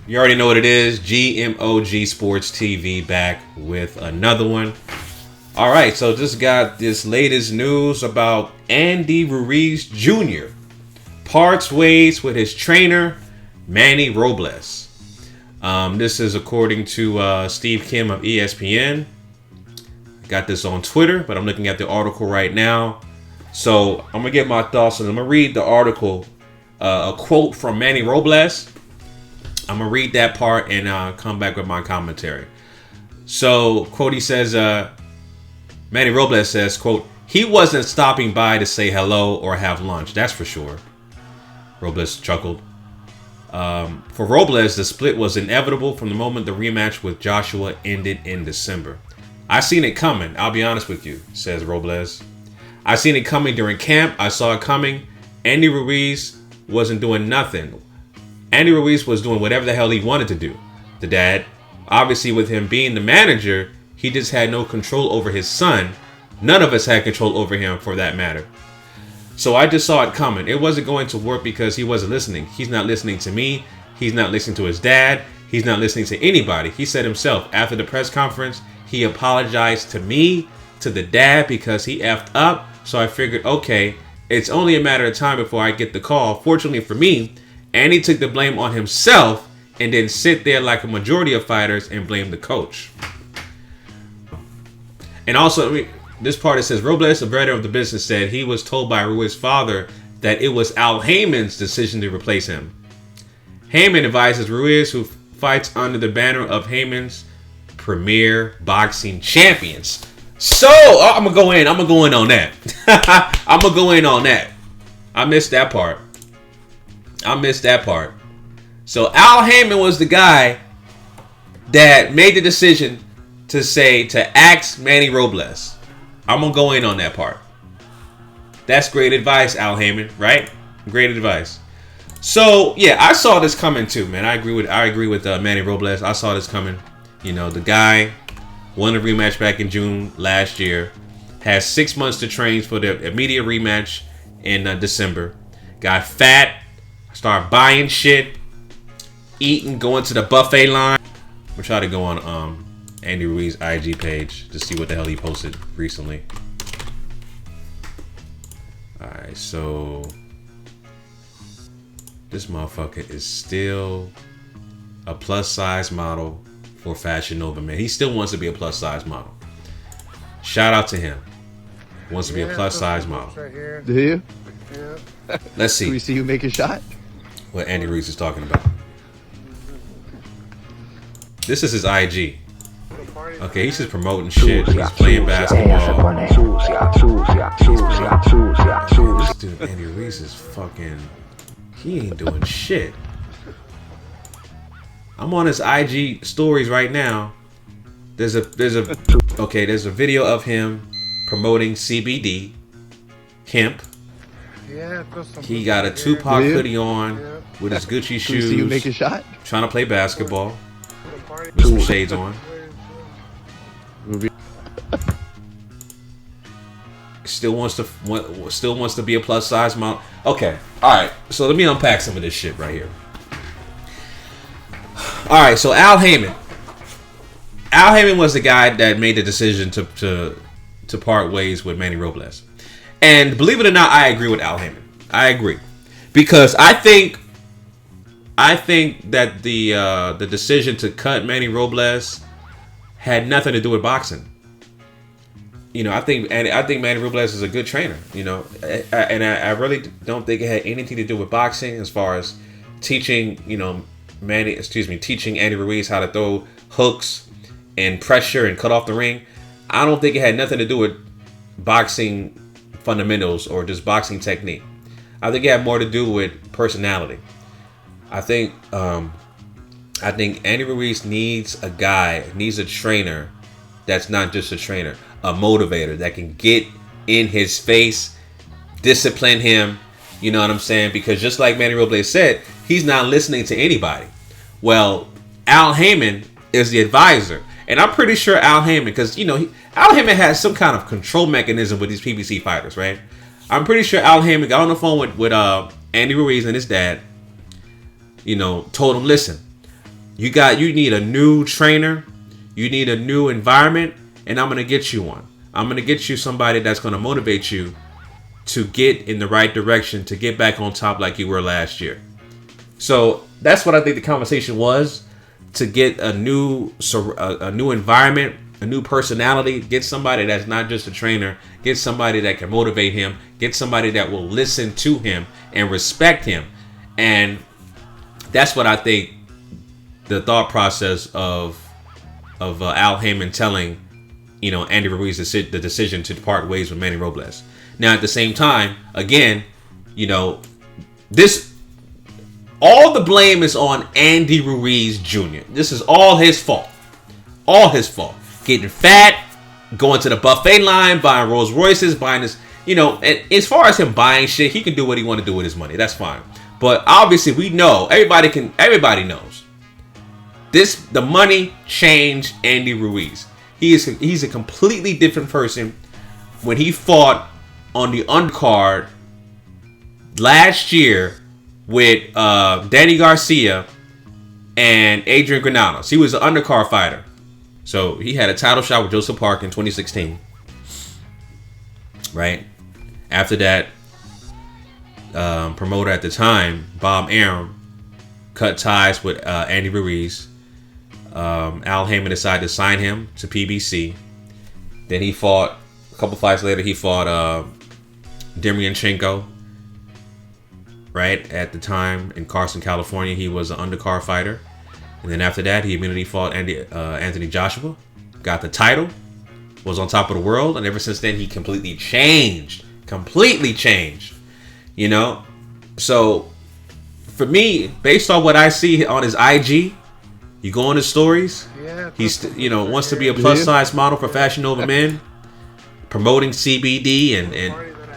You already know what it is. GMOG Sports TV back with another one. All right, so just got this latest news about Andy Ruiz Jr. parts ways with his trainer, Manny Robles. This is according to Steve Kim of ESPN. I got this on Twitter, but I'm looking at the article right now. So I'm going to get my thoughts and I'm going to read the article, a quote from Manny Robles. I'm going to read that part and come back with my commentary. So, quote, he says, Manny Robles says, quote, he wasn't stopping by to say hello or have lunch, that's for sure. Robles chuckled. For Robles, the split was inevitable from the moment the rematch with Joshua ended in December. I seen it coming, I'll be honest with you, says Robles. I seen it coming during camp. I saw it coming. Andy Ruiz wasn't doing nothing. Andy Ruiz was doing whatever the hell he wanted to do. The dad, obviously with him being the manager, he just had no control over his son. None of us had control over him for that matter. So I just saw it coming. It wasn't going to work because he wasn't listening. He's not listening to me. He's not listening to his dad. He's not listening to anybody. He said himself after the press conference, he apologized to me, to the dad, because he effed up. So I figured, okay, it's only a matter of time before I get the call. Fortunately for me, Andy took the blame on himself and didn't sit there like a majority of fighters and blame the coach. And also, this part it says, Robles, a veteran of the business, said he was told by Ruiz's father that it was Al Haymon's decision to replace him. Haymon advises Ruiz, who fights under the banner of Haymon's Premier Boxing Champions. So, I'm going to go in. I'm going to go in on that. I'm going to go in on that. I missed that part. So, Al Haymon was the guy that made the decision to axe Manny Robles. I'm going to go in on that part. That's great advice, Al Haymon, right? Great advice. So, yeah, I saw this coming too, man. I agree with Manny Robles. I saw this coming. You know, the guy won a rematch back in June last year. Has 6 months to train for the immediate rematch in December. Got fat. Started buying shit. Eating. Going to the buffet line. We'll try to go on Andy Ruiz's IG page to see what the hell he posted recently. Alright, so this motherfucker is still a plus size model for Fashion Nova, man. He still wants to be a plus size model. Shout out to him. Wants to be a plus size model. Right, do you? Yeah. Let's see. Can we see you make a shot? What Andy Ruiz is talking about. This is his IG. Okay, he's just promoting shit. He's playing basketball. This dude, Andy Ruiz, is fucking... He ain't doing shit. I'm on his IG stories right now. There's a video of him promoting CBD, hemp. Yeah, he got a Tupac hoodie on with his Gucci shoes. Can we see you make a shot? Trying to play basketball with some shades on. Still wants to be a plus size model. Okay, all right. So let me unpack some of this shit right here. All right, so Al Haymon. Al Haymon was the guy that made the decision to part ways with Manny Robles. And believe it or not, I agree with Al Haymon. I agree. Because I think that the decision to cut Manny Robles had nothing to do with boxing. You know, I think Manny Robles is a good trainer, you know. And I really don't think it had anything to do with boxing as far as teaching, you know, teaching Andy Ruiz how to throw hooks and pressure and cut off the ring. I don't think it had nothing to do with boxing fundamentals or just boxing technique. I think it had more to do with personality. I think Andy Ruiz needs a trainer that's not just a trainer, a motivator that can get in his face, discipline him. You know what I'm saying? Because just like Manny Robles said, he's not listening to anybody. Well, Al Haymon is the advisor. And I'm pretty sure Al Haymon, because, you know, Al Haymon has some kind of control mechanism with these PBC fighters, right? I'm pretty sure Al Haymon got on the phone with Andy Ruiz and his dad, you know, told him, listen, You need a new trainer. You need a new environment, and I'm going to get you one. I'm going to get you somebody that's going to motivate you to get in the right direction, to get back on top like you were last year. So that's what I think the conversation was, to get a new environment, a new personality, get somebody that's not just a trainer, get somebody that can motivate him, get somebody that will listen to him and respect him. And that's what I think the thought process of Al Haymon telling, Andy Ruiz the decision to part ways with Manny Robles. Now, at the same time, again, all the blame is on Andy Ruiz Jr. This is all his fault. All his fault. Getting fat, going to the buffet line, buying Rolls Royces, buying this, and as far as him buying shit, he can do what he want to do with his money. That's fine. But obviously we know, everybody knows. The money changed Andy Ruiz. He's a completely different person. When he fought on the undercard last year with Danny Garcia and Adrian Granados. He was an undercard fighter. So he had a title shot with Joseph Park in 2016. Right? After that, promoter at the time, Bob Arum, cut ties with Andy Ruiz. Al Haymon decided to sign him to PBC. Then he fought, a couple fights later, he fought Demianchenko. Right? At the time in Carson, California, he was an undercard fighter. And then after that, he immediately fought Anthony Joshua. Got the title. Was on top of the world. And ever since then, he completely changed. So, for me, based on what I see on his IG, you go on his stories. He's, wants to be a plus-size model for Fashion Nova Men. Promoting CBD and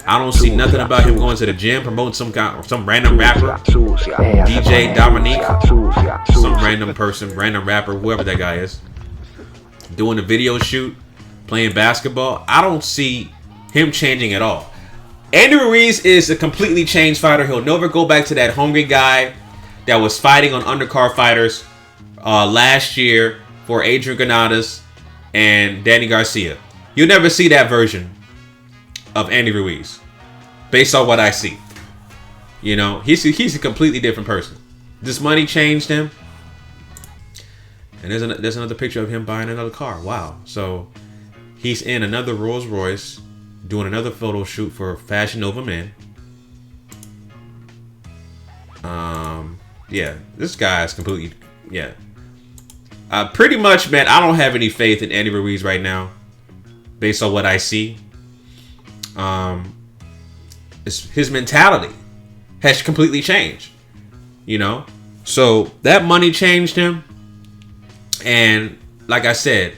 I don't see nothing about him going to the gym, promoting some random rapper, DJ Dominique, some random rapper, whoever that guy is, doing a video shoot, playing basketball. I don't see him changing at all. Andy Ruiz is a completely changed fighter. He'll never go back to that hungry guy that was fighting on undercard fighters last year for Adrian Granados and Danny Garcia. You'll never see that version of Andy Ruiz, based on what I see. He's a completely different person. This money changed him. And there's another picture of him buying another car. Wow. So he's in another Rolls Royce, doing another photo shoot for Fashion Nova Men. This guy is completely, pretty much, man, I don't have any faith in Andy Ruiz right now, based on what I see. His mentality has completely changed, so that money changed him. And like I said,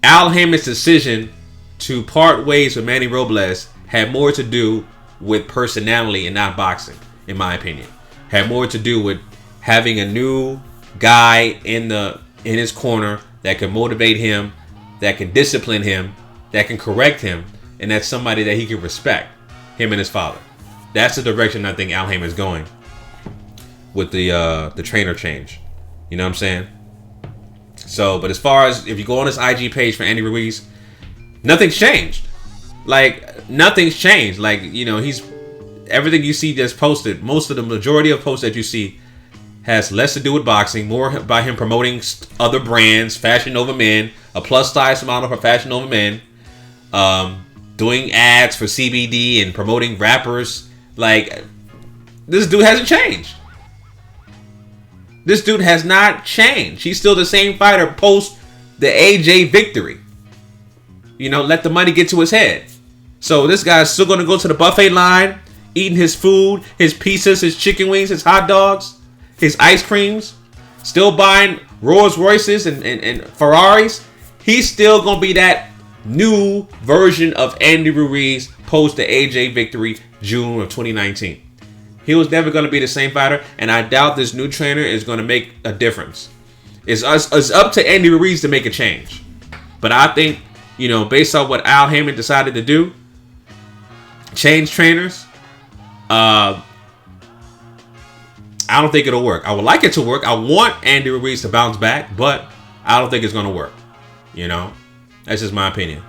Al Haymon's decision to part ways with Manny Robles had more to do with personality and not boxing, in my opinion. Had more to do with having a new guy in his corner that can motivate him, that can discipline him, that can correct him, and that's somebody that he can respect, him and his father. That's the direction I think Al Haymon is going with the trainer change. You know what I'm saying? So, but as far as if you go on his IG page for Andy Ruiz, nothing's changed. Nothing's changed. He's everything you see that's posted. Most of the majority of posts that you see has less to do with boxing, more by him promoting other brands, Fashion Nova Men, a plus size model for Fashion Nova Men, doing ads for CBD and promoting rappers. This dude hasn't changed. This dude has not changed. He's still the same fighter post the AJ victory. Let the money get to his head. So this guy's still going to go to the buffet line, eating his food, his pizzas, his chicken wings, his hot dogs, his ice creams, still buying Rolls Royces and Ferraris. He's still going to be that new version of Andy Ruiz post the AJ victory, June of 2019. He was never going to be the same fighter, and I doubt this new trainer is going to make a difference. It's up to Andy Ruiz to make a change. But I think, based on what Al Haymon decided to do, change trainers, I I don't think it'll work. I would like it to work. I want Andy Ruiz to bounce back, but I don't think it's going to work. You know, that's just my opinion.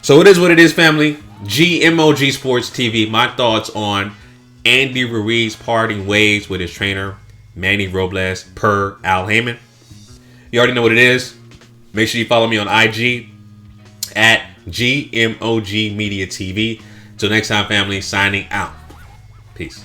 So it is what it is, family. GMOG Sports TV. My thoughts on Andy Ruiz parting ways with his trainer, Manny Robles, per Al Haymon. You already know what it is. Make sure you follow me on IG at GMOGmedia TV. Till next time, family, signing out. Peace.